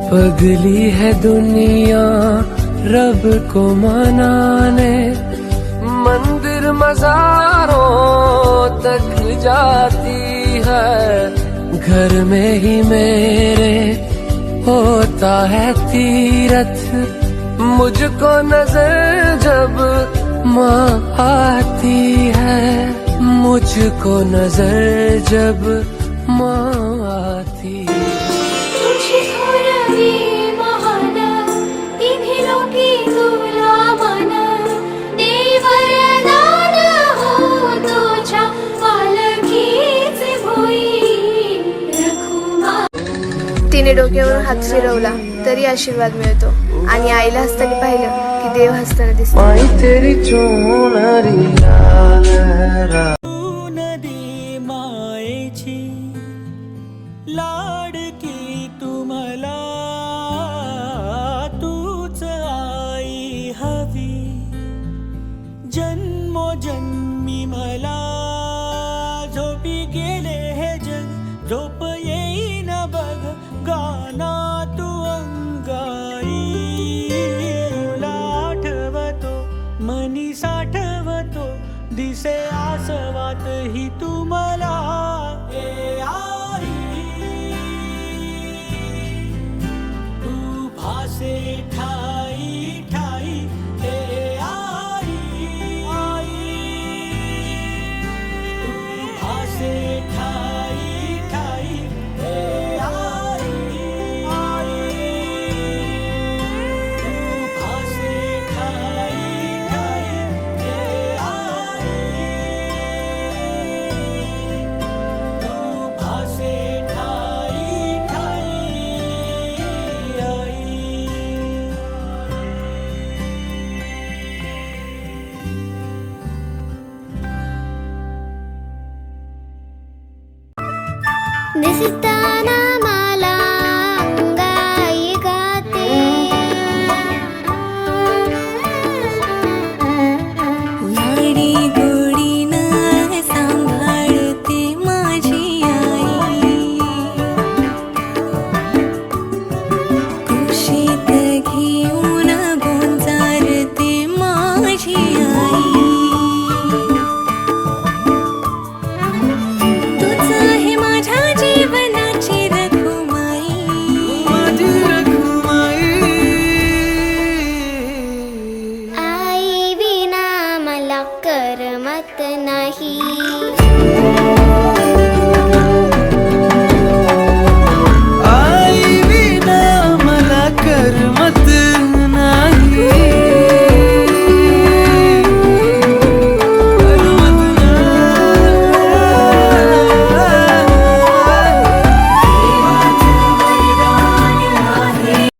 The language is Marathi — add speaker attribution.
Speaker 1: पगली है दुनिया रब को मनाने, मंदिर मज़ारों तक जाती है। घर में ही मेरे होता है तीरथ, मुझको नजर जब माँ आती है, मुझको नजर जब माँ आती है।
Speaker 2: तिने डोक्यावरून हात फिरवला तरी आशीर्वाद मिळतो आणि आईला हसताना पाहिलं की देव हसताना दिसतो।
Speaker 1: तेरी
Speaker 3: नदी मायेची लाडकी तुम्हाला तूच आई हवी, जन्मोजन्मी मला झोपी गेले हे जग, झोप येईन बघ गाना तू अंगाई। तुला आठवतो मनी साठवतो दिसे आसवात ही तुम्हाला ए आई, तू भासे